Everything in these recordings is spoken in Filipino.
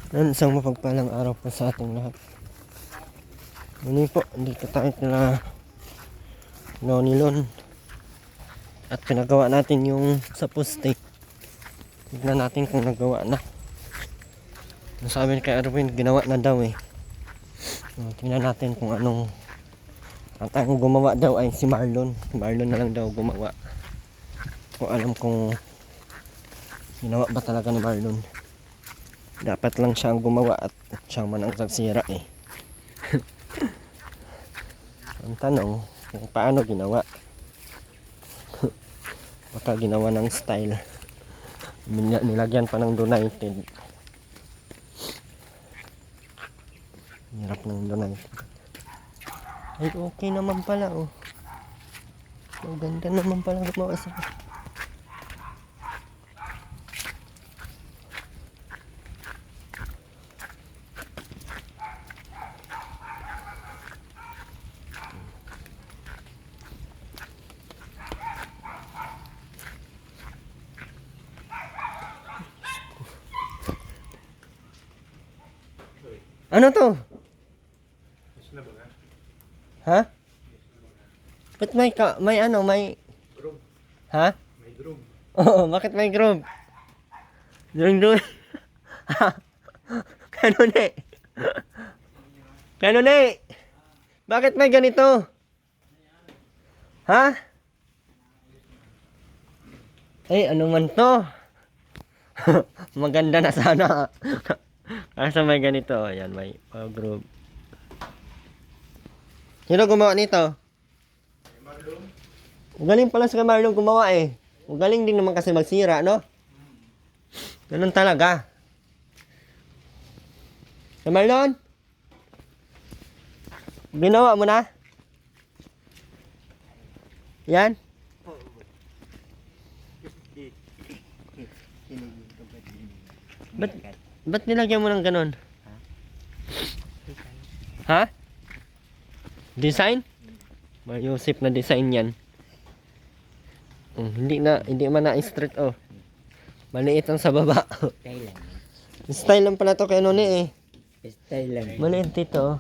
Isang mapagpalang araw po sa ating lahat. Muli po, dito tayo na Nonilon at pinagawa natin yung sa poste. Tignan natin kung nagawa na. Sabi ni kay Arwin, ginawa na daw eh. Tingnan natin kung anong ang gumawa daw ay si Marlon. Marlon na lang daw gumawa. Kung alam kung ginawa ba talaga ni Marlon. Dapat lang siya ang gumawa at siya man ang nagsira eh. Ang tanong kung paano ginawa. Baka ginawa ng style. Nilagyan pa ng United. Hirap ng United. Ay okay naman pala oh. Maganda naman pala gumawa sa. Ano to? Ha? Ba't may ano, may group? Ha? May group. Oo, bakit may group? Doon. Ganun eh. Ganun eh. Bakit may ganito? Ha? Ay, ano man to? Maganda na sana. Asa may ganito? Ayan, may group. Sino gumawa nito? Galing pala sa Marlon gumawa eh. Galing din naman kasi magsira, no? Ganun talaga. Sa Marlon? Ginawa mo na? Yan? Ba't nilagyan mo ng ganun? Ha? Design? Mayusip na design yan. Hindi man na straight oh. Maliit ang sa baba. Style lang. Style lang pala to kay Noni eh. Style lang. Maliit dito oh.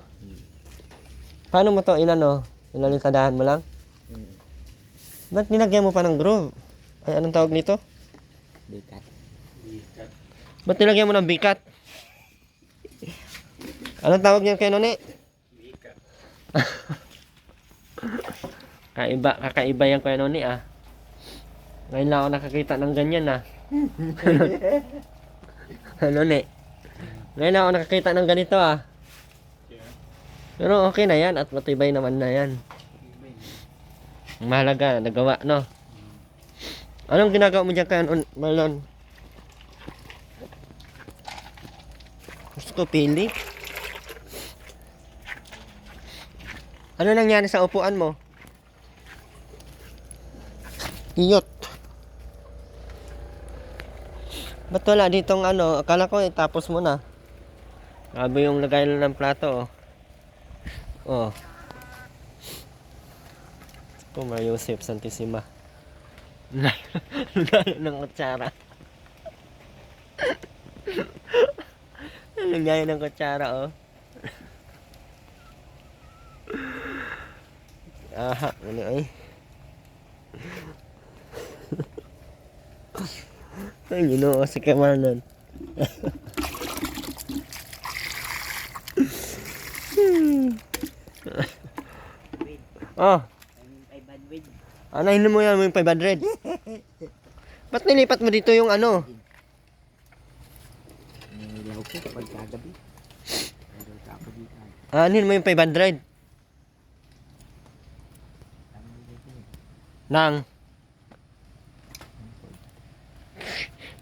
Paano mo to inano? Inalikadahan mo lang? Ba't nilagyan mo pa ng groove? Ay anong tawag nito? Bikat. Ba't nilagyan mo ng bikat? Anong tawag niyan kay Noni? Bikat. Kakaiba yan kay Noni ah. Ngayon lang ako nakakita ng ganyan ah. Noni. Ngayon lang ako nakakita ng ganito ah. Pero okay na yan at matibay naman na yan. Ang mahalaga, nagawa no? Anong ginagawa mo dyan kay Marlon? Gusto ko pili. Ano nangyari sa upuan mo? Iyot. Ba't wala ditong ano? Akala ko tapos mo na. Grabe yung lagay ng plato oh. Oh. Ito Mariusip Santissima. Lagay ng kutsara. Lagay ng kutsara oh. Aha, ano ay. Ay, ginoo si Marlon. Oh. Anahin mo yan mo yung 500. Ba't nilipat mo dito yung ano? Nilaw ko kapag kagabi. Anahin mo yung 500. Nang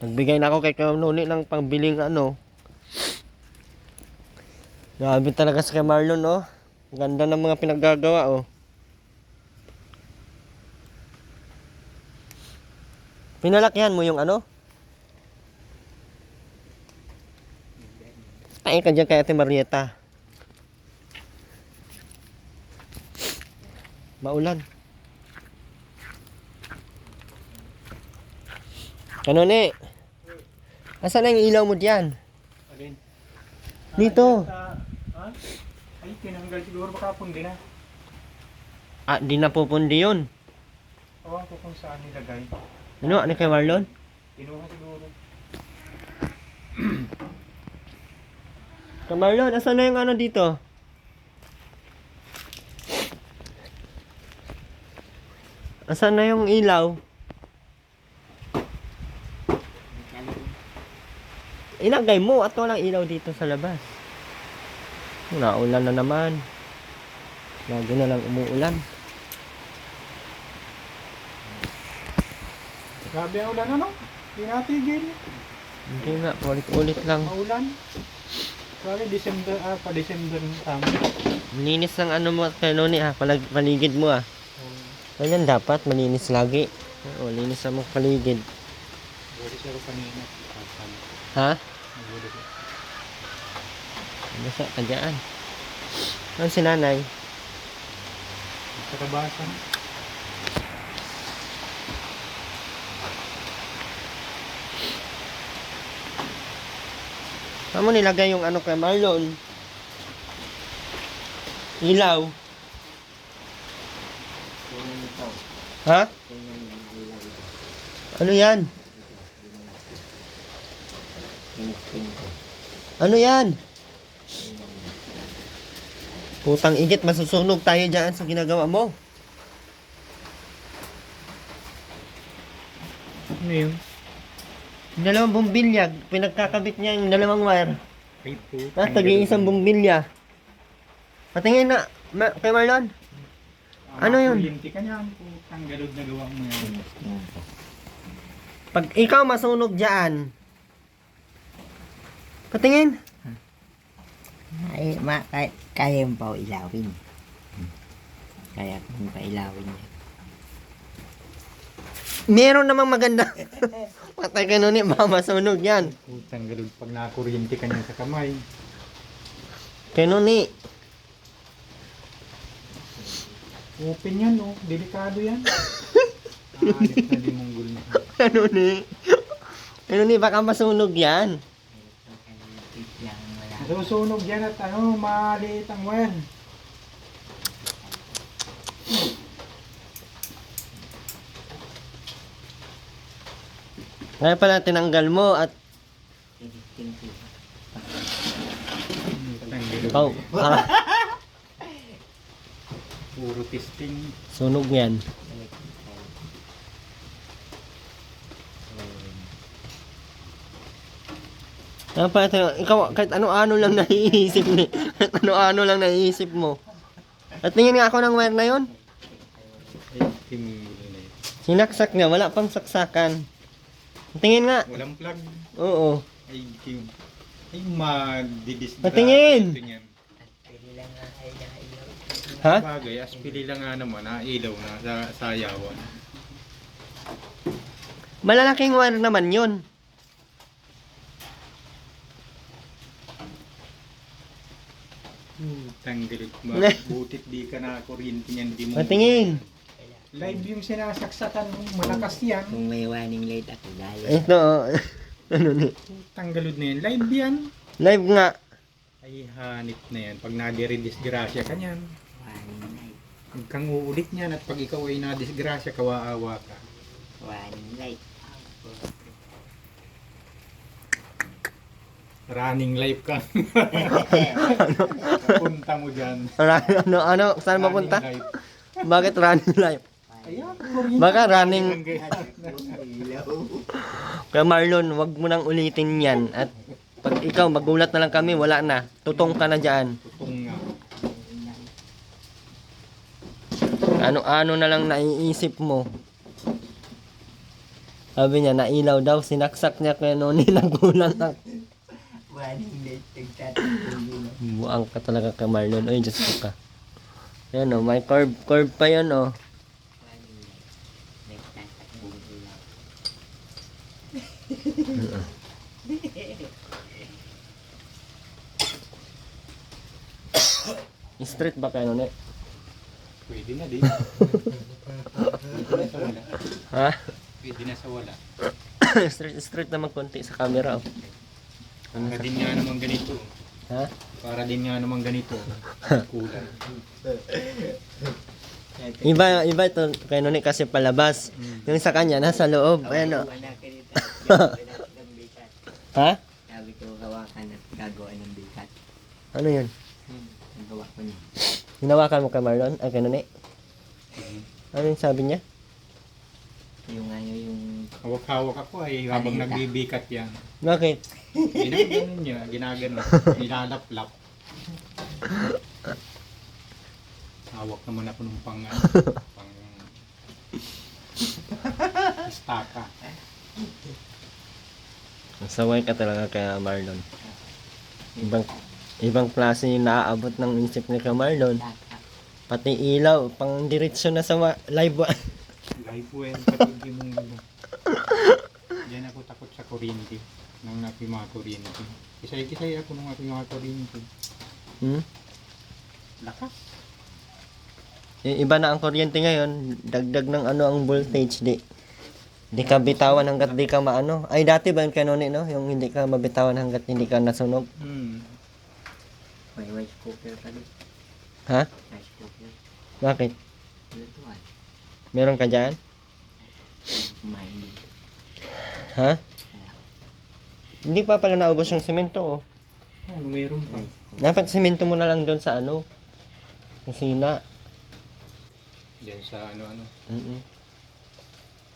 nagbigay na ako kay Noni ng pangbiling ano. Grabe talaga sa kay Marlon oh. Ganda ng mga pinaggagawa oh. Pinalakyan mo yung ano? Tayo ka dyan kay Ate Marieta. Maulan. Ano ni? Asan na yung ilaw mo diyan? Alin? Dito. Ha? Ay, tinanggal siguro baka pundi na. Ah, di na pupundi yun. Ewan ko kung saan nilagay. Ano kay Marlon? Kinuha siguro. Kay Marlon, asan na yung ano dito? Asan na yung ilaw? Ilagay mo at walang ilaw dito sa labas. Naulan na naman. Lagi na lang umuulan. Grabe ang ulan ano? Hindi natigil. Hindi nga, ulit-ulit lang. Maulan. Grabe, December, pa-December ng tama. Malinis ng ano mo kay Noni paligid mo ah. Ganyan dapat, malinis lagi. Oo, linis ang mga paligid. Budi siya ko kanina. Ha? Budi siya. Basta ka dyan. Ano si nanay? Sa kabasan. Saan mo nilagay yung ano kay Marlon? Ilaw. Ha? Ano yan? Ano yan? Putang igit, masusunog tayo dyan sa ginagawa mo. Ano yun? Yung dalawang bumbilya, pinagkakabit niya yung dalawang wire. Ay po. Tapos tag-iisang bumbilya. Patingin na, kay Marlon. Ano yun? Kuryente ka niya. Putang galod na gawa mo yan. Pag ikaw masunog dyan, patingin. Ay, kaya mo pa ilawin. Kaya mo pa ilawin yan. Meron namang maganda. Patay ka nun baka masunog yan. Putang galod pag nakakuryente ka niya sa kamay. Kaya nun Open yan, oh. Delikado yan. Alit na dimunggol na. Ano ni, baka masunog yan. Nasusunog yan at ano, maliit ang wire. Kaya pala tinanggal mo at ikaw, Puro testing. sunog yan. Kaya pala ikaw, kahit ano-ano lang naiisip ni. Kahit ano-ano lang naiisip mo. At tingin nga ako ng wire na yon. Sinaksak niya, wala pang saksakan. Tingin nga. Walang plug. Oo. Ay, madidisgrasya. Patingin! Ha? Bagay, aspili lang nga naman, ilaw na sa sayawan. Malalaking wire naman yun. Tanggalit mo. Butit di ka na kuryente niyan, di mo. Patingin. Live yung sinasaksakan mo, malakas yan. Kung may warning light ako, dali. Ito, ano ni? Tanggalod na yan. Live yan. Live nga. Ay, hanip na yan. Pag nadiridisgrasya ka niyan, Warning light. huwag kang uulit niyan at pag ikaw ay nadisgrasya, kawaawa ka. Warning light. Running life ka. Punta mo dyan. Ano, saan mapunta? Running life. Bakit running live? Ayan, kuryente. Baka running. Ilaw. Kaya Marlon, wag mo nang ulitin yan. At pag ikaw, magulat na lang kami, wala na. Tutong ka na dyan. Tutong nga. Ano-ano na lang naiisip mo. Sabi niya, nailaw daw, sinaksak niya kaya noon nagulat ang... Warning light. Nagtatakbo. Buang ka talaga ka Marlon. Ay, Diyos ko ka. Ayan o, may curve pa yan o. Warning light. Nagtatakbo ilaw. Straight ba kayo nun eh? Pwede na din. Pwede na sa wala. Ha? Pwede na sa wala. Straight naman konti sa camera oh. Nga din nga naman ganito. Ha? Para din nga naman ganito. Kulay. Iba ito kay Noni kasi palabas. Yung sa kanya nasa loob. Ayan o. Anak ka dito. Gagawa ng bikat. Ha? Sabi ko, hawakan at gagawa ng bikat. Ano yun? Ang gawa ko niya. Hinawakan mo kay Marlon? Ay kay Noni? Ano yung sabi niya? Yung ano yung... Hawak-hawak ako ay habang Kanita. nagbibikat yan. Bakit? Ginaganon niya, ginagano. Nilalaplap. Hawak naman ako ng pang staka. Saway ka talaga kay Marlon. Ibang klase yung naaabot ng insip ni kay Marlon. Tata. Pati ilaw, pang diretsyo na sa live. Live well, pati mong ano. Diyan ako takot sa kuryente. Nang napi mga kuryente. Kisay-kisay ako nung aking mga kuryente. Hmm? Lakas. Iba na ang kuryente ngayon, dagdag ng ano ang voltage, di ka bitawan hanggat di ka maano. Ay dati ba yung kanoni no, yung hindi ka mabitawan hanggat hindi ka nasunog. May rice cooker pa doon. Ha? Rice cooker. Bakit? Lutuan. Meron ka diyan? Kumain din. Ha? Hindi pa pala naubos yung semento oh. Ano meron pa? Dapat semento mo na lang doon sa ano. Kusina. Diyan sa ano-ano.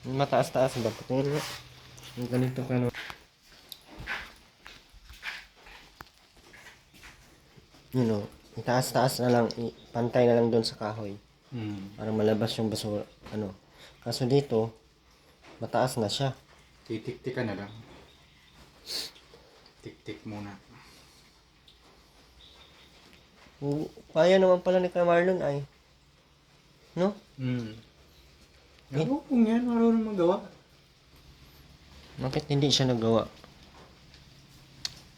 Mataas-taas ba? Patingin mo. Yung ganito ka no. You know, itaas-taas na lang, pantay na lang doon sa kahoy. Para malabas yung basura. Ano. Kaso dito, mataas na siya. Titik-tik ka na lang. Tik-tik muna. Kaya naman pala ni Kuya Marlon ay. No? Ano kung yan, marunong magawa. Bakit hindi siya nagawa?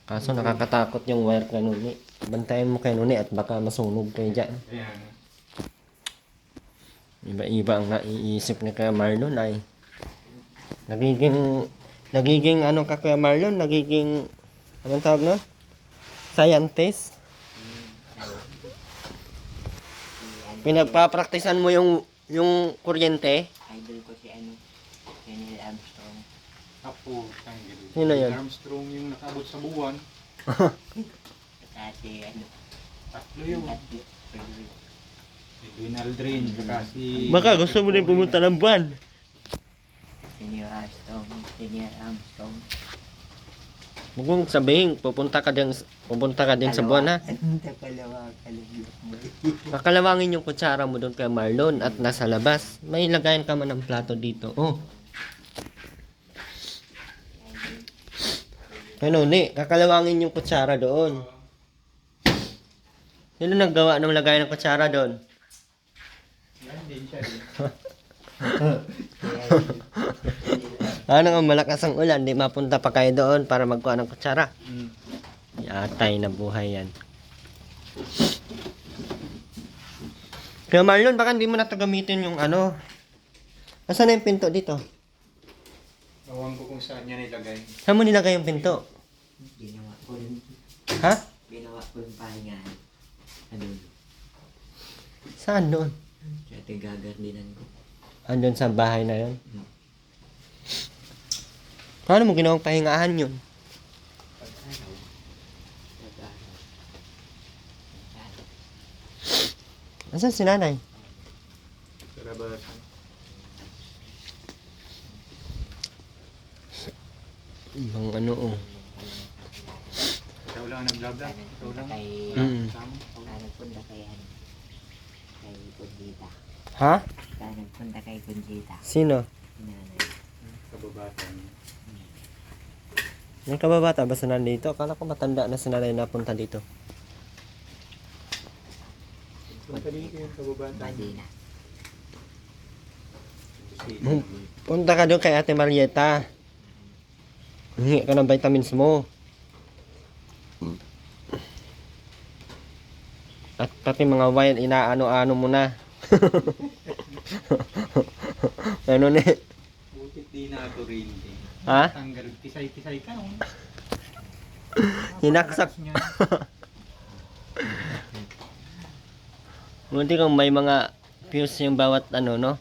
Kaso nakakatakot yung wire ka nuni. Bantayan mo kay nuni at baka masunog kayo dyan. Ayan. Iba-iba ang naiisip ni Kuya Marlon ay. Nagiging ano ka Kuya Marlon? Nagiging, anong tawag no? Scientist? Pinagpapraktisan mo yung kuryente? Idol ko si ano. Si Neil Armstrong. Apo, tanggil. Sino yun? Armstrong yung nakabot sa buwan. Kasi ano. Tatlo yun. Tatlo. Si Edwin Aldrin, saka si... Baka gusto mo rin pumunta ng buwan. Si Neil Armstrong. Si Neil Armstrong. Huwag mong sabihin, pupunta ka din sa buwan ha. Ang takalawa kalagyan mo. Kakalawangin yung kutsara mo doon kay Marlon at nasa labas. May lagayan ka man ng plato dito. Oh. Ano ni? Kakalawangin yung kutsara doon. Sino naggawa ng lagayan ng kutsara doon? Yan din siya din. Ano nga malakas ang ulan, di mapunta pa kayo doon para magkuha ng kutsara. Yatay na buhay yan. Kaya Marlon, baka hindi mo na ito gamitin yung ano. Nasaan na yung pinto dito? Ewan ko kung saan niya nilagay. Saan mo nilagay yung pinto? Ginawa ko yung... Ha? Ginawa ko yung pahingahan. Ano? Saan doon? Kaya tigagardinan ko. Andun sa bahay na yon. Paano mo ginawang pahingahan yun? Pag-araw. Pag-araw. Nasaan si nanay? Sa labasan. Ibang ano oh. Ikaw lang ang nag-vlog. Ikaw lang. Kay... Sama. Nagpunta kay ano. Kay Conchita. Ha? Nagpunta kay Conchita. Sino? Si nanay. Kababatan. Yung kababata ba sa nandito? Akala ko matanda na si nanay napunta dito. Punta dito yung kababatan. Badina. Punta ka doon kay Ate Marieta. Hingi ka ng vitamins mo. At pati mga wine, inaano-ano mo na. Ano ni? Butit di na ito rin din. Ha? Tanggal, kisay-kisay ka. No? Hinaksak. Napakalakas niya. Buti kung may mga fuse yung bawat ano, no?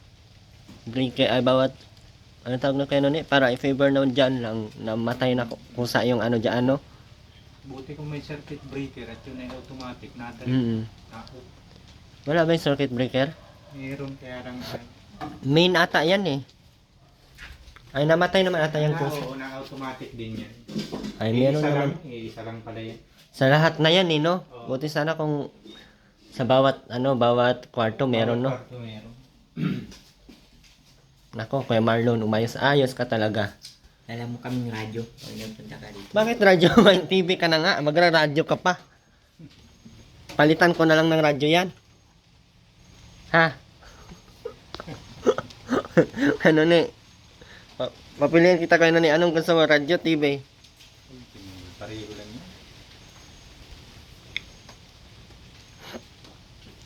Breaker, ay bawat, ano tawag na kayo nun eh? Para i-favor na dyan lang, namatay na kusa yung ano dyan, no? Buti kung may circuit breaker at yun ay automatic natin. Ako, Wala ba yung circuit breaker? meron kaya lang Main ata yan eh. Ay, namatay naman ata yung kusa. oo, na-automatic din yan. Ay, meron isa naman. lang, isa lang pala yan. Sa lahat na yan eh, no? Oo. Buti sana kung sa bawat, ano, bawat kwarto meron, no? Kwarto meron. Nako, Kuya Marlon, ayos ka talaga. Alam mo kaming radyo. Pag nagpunta ka dito. Bakit radyo? May TV ka na nga, magra-radyo ka pa. Palitan ko na lang ng radyo yan. Ha? Ano ni? Papiliin kita kayo na ni anong gusto mo, radyo, TV? Pareho lang yan.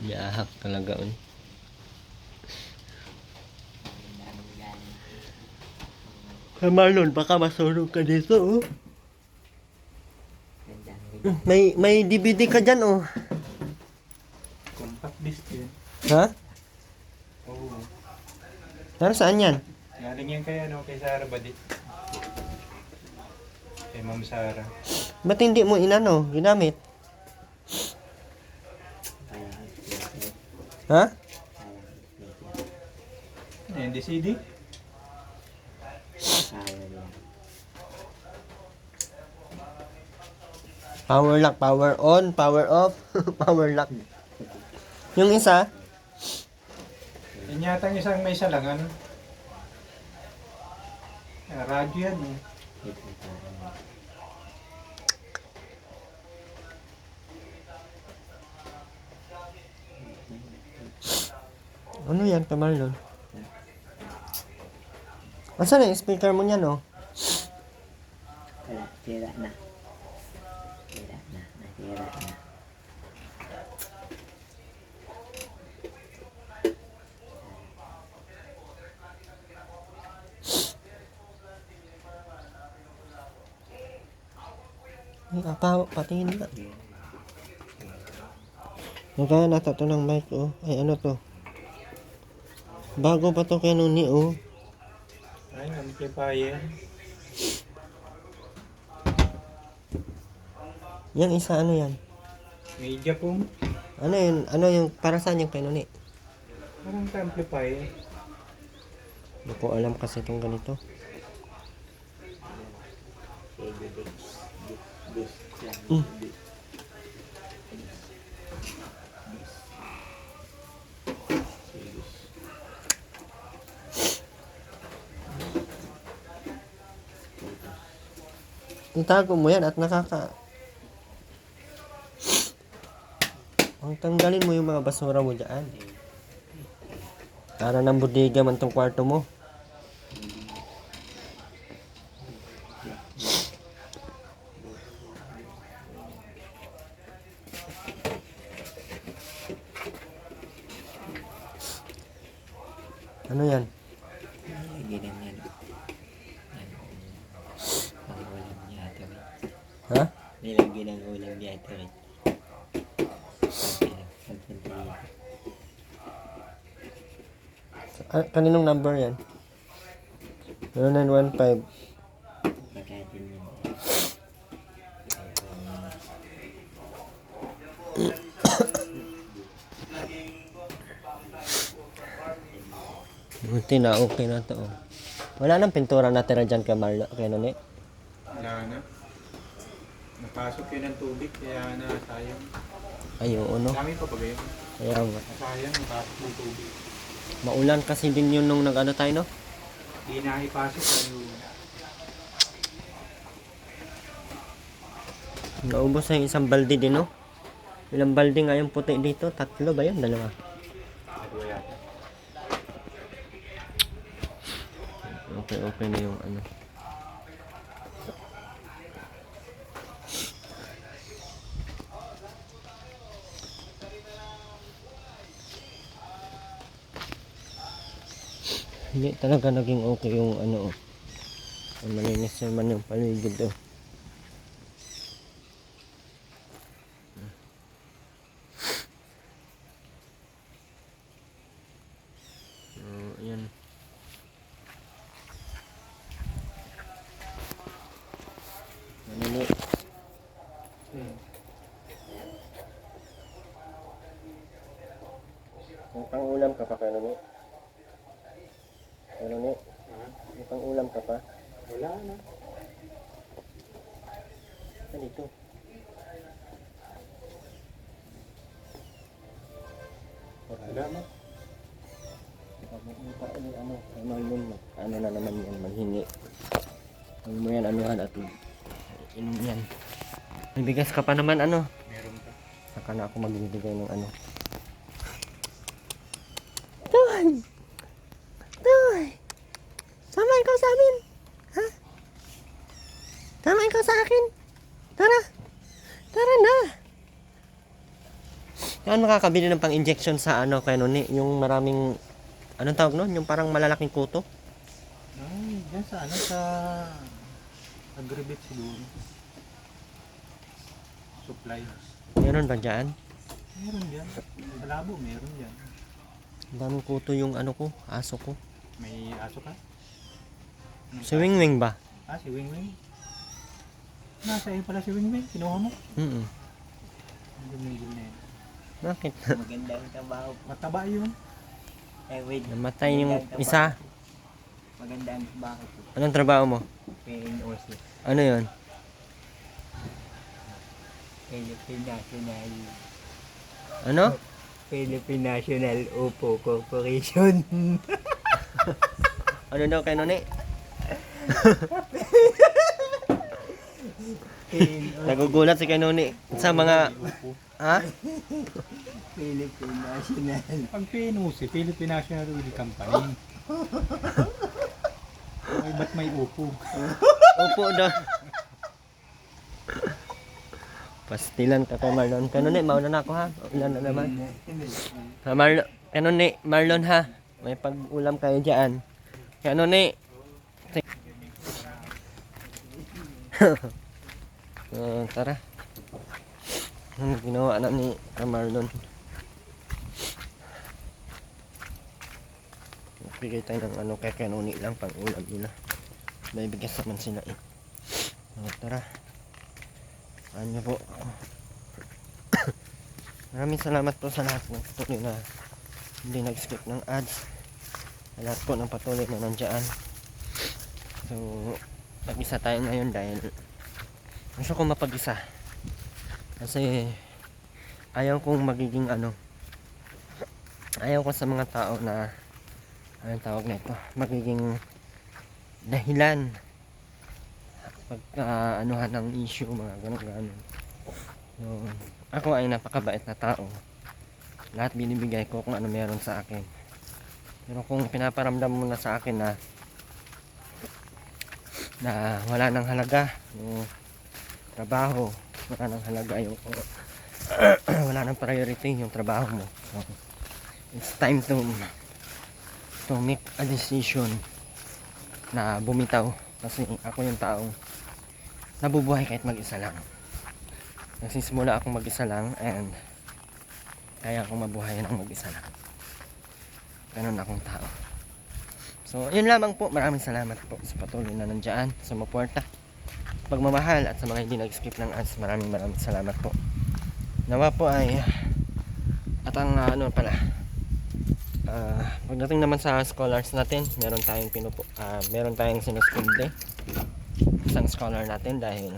Yahak talaga. Kuya Marlon, baka masunog ka dito, oh. May DVD ka dyan, oh. Compact disc yun. Ha? Oo. Pero saan yan? Galing yan kay ano, kay Sarah Badit. Kay Ma'am Sarah. Ba't hindi mo inano, ginamit? Ha? Ayan, di CD. Power lock, power on, power off, power lock. Yung isa, Yan yata ang isang may salangan. Radyo yan eh. ano yan, Kuya Marlon? Asan na yung speaker mo niyan, oh? Wala, tira na. Tira na, natira na. Patingin na. Magkaya nata to ng mic, oh. Ay, ano to? Bago pa to kay Nuni, oh. Ay, amplifier. Yang isa, ano yan? Media po. Ano yun? Ano yung, para saan yung kay Nuni? Parang amplifier. Hindi ko alam kasi itong ganito. Itago mo yan at ang tanggalin mo yung mga basura mo dyan. Para ng bodega man tong kwarto mo. Ano yan? Ganyan yan. Ang ulam ni Ate Rit. Ha? Nilagyan ang ulam ni Ate Rit. Pagpunta dito. Kaninong number yan? 0915. Pagkatin yun. Buti na, okay na to. Oh. Wala nang pintura natira dyan kay Marlo, kay Noni. Wala na. Napasok yun ng tubig, kaya na sayang. Ay, oo, no? Dami pa ba yun? Kaya nga. Sayang, napasok yung tubig. Maulan kasi din yun nung nag-ano tayo, no? Di na ipasok tayo. Naubos na yung isang balde din, no? Ilang balde nga yung puti dito? 3 ba yun? 2? Dalawa yata. Okay na yung ano. Hindi talaga naging okay yung ano, oh. Malinis naman yung paligid, oh. May pang-ulam ka pa, Kuya Noni? Kuya Noni, may pang-ulam ka pa? Wala na. Saan dito? Wala na. Pagmuta ulit ano na naman yan, maghingi. Huwag mo yan anuhan at inom yan. May bigas ka pa naman ano. Meron ka. Saka na ako magbibigay ng ano. Toy! Toy! Sama ikaw sa amin! Ha? Sama ikaw sa akin! Tara! Tara na! Yan makakabili ng pang-injection sa ano kay Noni, yung maraming anong tawag nun? Yung parang malalaking kuto. Ay, dyan sa ano, sa Agribit siguro. Supply. Meron ba dyan? Meron dyan. Sa labo, meron dyan. Ang daming kuto yung ano ko, aso ko. May aso ka? Anong Si Wingwing ba? Ah, si Wingwing. Nasa iyo pala si Wingwing. Kinuha mo. Ang gumigil na yun. Bakit? Magandang trabaho. Mataba yun. Eh, wait. Namatay yung isa. Magandang trabaho po. Anong trabaho mo? PNOC. Ano yun? Philippine National. Ano? Philippine National Upo Corporation. Ano daw kay Noni? Nagugulat si kay Noni sa mga... Ha? Philippine National. Pag PNOC, Philippine National Oil Company. Ay, ba't may upo? Opo daw. Pastilan ka kay Marlon. Kay Noni, mauna na ako ha. Ulan na naman. Ha, Marlon. Kay Noni, Marlon ha. May pag-ulam kayo dyan. Kay Noni. Tara. Ano ginawa na ni Marlon? Bigay tayo ng ano kay Noni lang pang ulam nila. May bigas naman sila eh. Tara. Ano po ako. Maraming salamat po sa lahat ng patuloy na hindi nag-skip ng ads. Sa lahat po ng patuloy na nandiyan. So, mag-isa tayo ngayon dahil gusto ko mapag-isa. Kasi ayaw kong magiging ano, ayaw ko sa mga tao na anong tawag na ito, magiging dahilan pagka anuhan ng issue, mga ganun. So, ako ay napakabait na tao. Lahat binibigay ko kung ano meron sa akin. Pero kung pinaparamdam mo na sa akin na wala nang halaga yung trabaho, wala nang halaga yung wala nang priority yung trabaho mo. So, it's time to make a decision na bumitaw kasi ako yung taong nabubuhay kahit mag-isa lang. Nagsisimula akong mag-isa lang and kaya akong mabuhay ng mag-isa lang. Ganun akong tao. So, yun lamang po. Maraming salamat po sa patuloy na nandyan, sa sumuporta, pagmamahal at sa mga hindi nag-skip ng ads. Maraming salamat po. Nawa po ay at ang pagdating naman sa scholars natin, meron tayong sinuskunde isang scholar natin dahil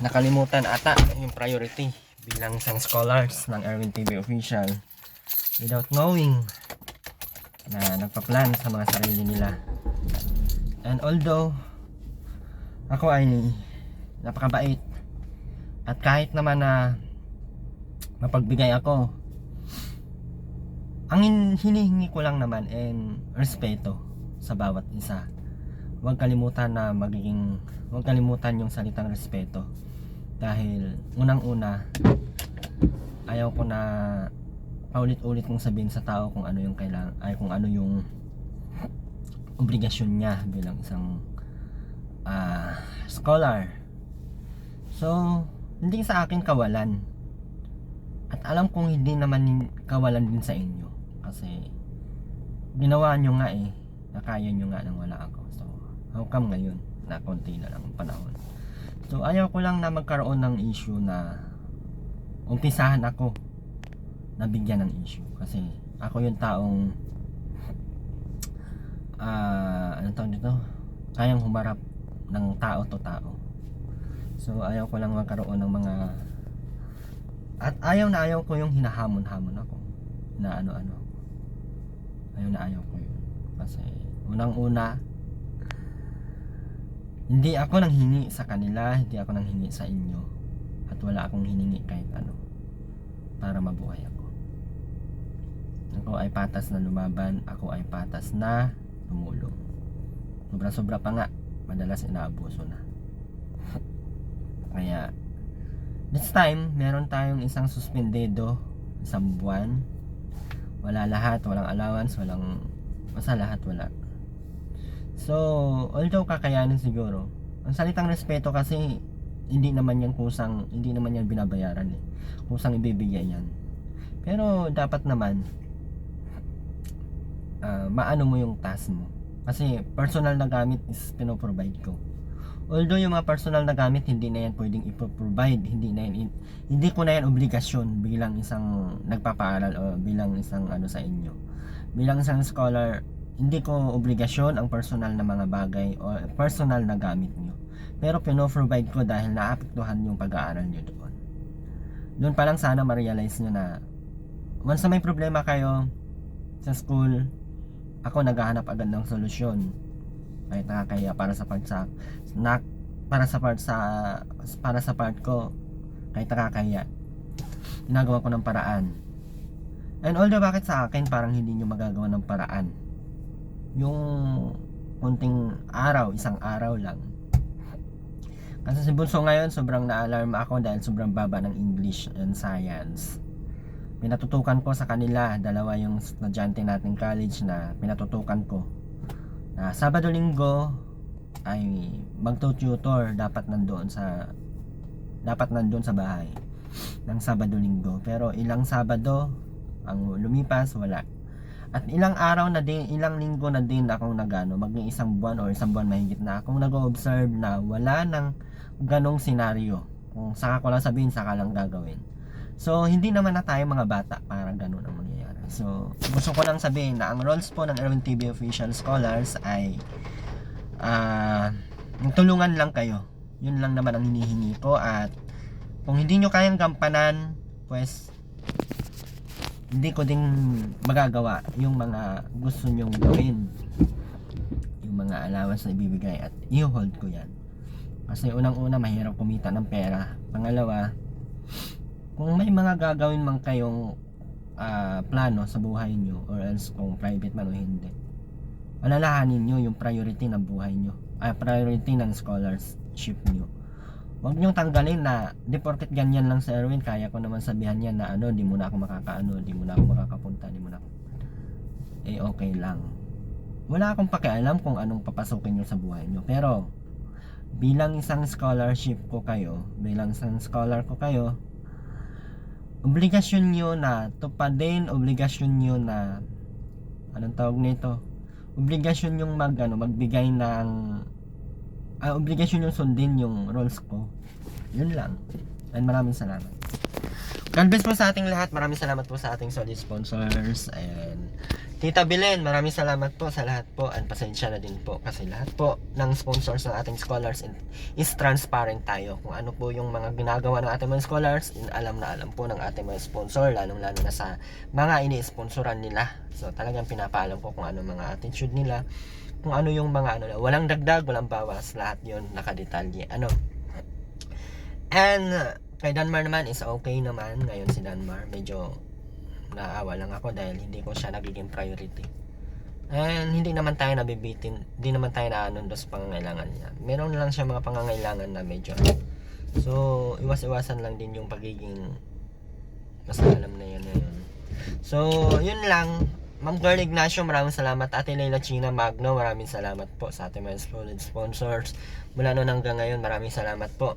nakalimutan ata yung priority bilang isang scholars ng Erwin TV Official without knowing na nagpa-plan sa mga sarili nila. And although ako ay napakabait at kahit naman na mapagbigay ako, ang hinihingi ko lang naman and respeto sa bawat isa. Huwag kalimutan yung salitang respeto dahil unang-una ayaw ko na paulit-ulit kong sabihin sa tao kung ano yung kung ano yung obligasyon niya bilang isang scholar. So, hindi sa akin kawalan. At alam kong hindi naman kawalan din sa inyo. Kasi ginawa nyo nga nakaya nyo nga nang wala ako. So, how come ngayon na konti na lang ang panahon. So ayaw ko lang na magkaroon ng issue na umpisahan ako nabigyan ng issue, kasi ako yung taong ano tawag dito, kayang humarap ng tao to tao. So ayaw ko lang magkaroon ng mga, at ayaw ko yung hinahamon-hamon ako na ano-ano. Ayaw ko yun, kasi unang-una, hindi ako nanghingi sa kanila, hindi ako nanghingi sa inyo, at wala akong hiningi kahit ano para mabuhay ako. Ako ay patas na lumaban, ako ay patas na tumulong. Sobra-sobra pa nga, madalas inaabuso na. Kaya this time, meron tayong isang suspendido, isang buwan. Wala lahat, walang allowance, basta lahat wala. So, although kakayanin siguro, ang salitang respeto kasi hindi naman yan binabayaran eh. Kusang ibibigay yan. Pero dapat naman maano mo yung task mo. Kasi personal na gamit is pinoprovide ko. Although yung mga personal na gamit hindi na yan pwedeng ipoprovide, hindi ko na yan obligasyon bilang isang nagpapaaral o bilang isang ano sa inyo. Bilang isang scholar, hindi ko obligasyon ang personal na mga bagay o personal na gamit nyo. Pero pinoprovide ko dahil naapektuhan yung pag-aaral nyo doon. Doon pa lang sana ma-realize nyo na once na may problema kayo sa school, ako naghahanap agad ng solusyon. Kahit nakakaya para sa part ko, kahit nakakaya, ginagawa ko ng paraan. And although bakit sa akin parang hindi nyo magagawa ng paraan, yung kunting araw, isang araw lang. Kasi si Bunso ngayon sobrang na-alarm ako dahil sobrang baba ng English and Science. Pinatutukan ko sa kanila, dalawa yung estudyante nating college na pinatutukan ko na Sabado Linggo ay magtututor, dapat nandoon sa bahay ng Sabado Linggo. Pero ilang Sabado ang lumipas, wala. At ilang araw na din, ilang linggo na din akong maging isang buwan o isang buwan mahigit na akong nag-observe na wala nang ganong senaryo. Kung saka ko lang sabihin, saka lang gagawin. So, hindi naman na tayo mga bata para ganun ang mangyayari. So, gusto ko lang sabihin na ang roles po ng Erwin TV Official Scholars ay tulungan lang kayo. Yun lang naman ang hinihingi ko. At kung hindi nyo kayang gampanan, pues hindi ko din magagawa yung mga gusto nyong gawin, yung mga allowance na ibibigay, at i-hold ko yan. Kasi unang-una, mahirap kumita ng pera. Pangalawa, kung may mga gagawin man kayong plano sa buhay nyo, or else kung private man o hindi, alalahanin nyo yung priority ng buhay nyo, priority ng scholarship nyo. Huwag nyong tanggalin na di porket ganyan lang sa Erwin, kaya ko naman sabihan yan na di mo na ako di mo na ako makakapunta, di mo na ako, okay lang. Wala akong pakialam kung anong papasukin nyo sa buhay nyo, pero bilang isang scholar ko kayo, obligasyon nyo na tupadin, obligasyon nyo na obligasyon yung magbigay ng obligasyon yung sundin yung rules ko. Yun lang. And maraming salamat. God bless po sa ating lahat. Maraming salamat po sa ating solid sponsors. And Tita Belen, maraming salamat po sa lahat po. And pasensya na din po kasi lahat po ng sponsors ng ating scholars is transparent tayo. Kung ano po yung mga ginagawa ng ating mga scholars, alam po ng ating mga sponsor, lalo na sa mga ini-sponsoran nila. So talagang pinapaalam ko kung ano mga attitude nila, kung ano yung mga walang dagdag, walang bawas, lahat yun nakadetalye. And kay Danmar naman is okay naman. Ngayon si Danmar medyo naawa lang ako dahil hindi ko siya nagiging priority. And hindi naman tayo nabibitin, hindi naman tayo naanundo sa pangangailangan niya. Meron lang siya mga pangangailangan na medyo. So, iwas-iwasan lang din yung pagiging, basta alam na yun na yun. So, yun lang. Ma'am Girl Ignacio, maraming salamat. Ate Leila China Magno, maraming salamat po sa ating mga solid sponsors. Mula noon hanggang ngayon, maraming salamat po.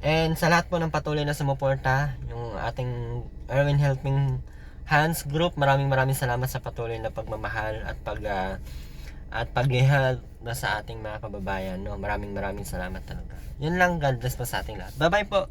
And sa lahat po ng patuloy na sumuporta, yung ating Erwin Helping Hands Group, maraming salamat sa patuloy na pagmamahal at at paghihal na sa ating mga kababayan, no? Maraming salamat talaga. Yun lang, God bless po sa ating lahat. Bye bye po.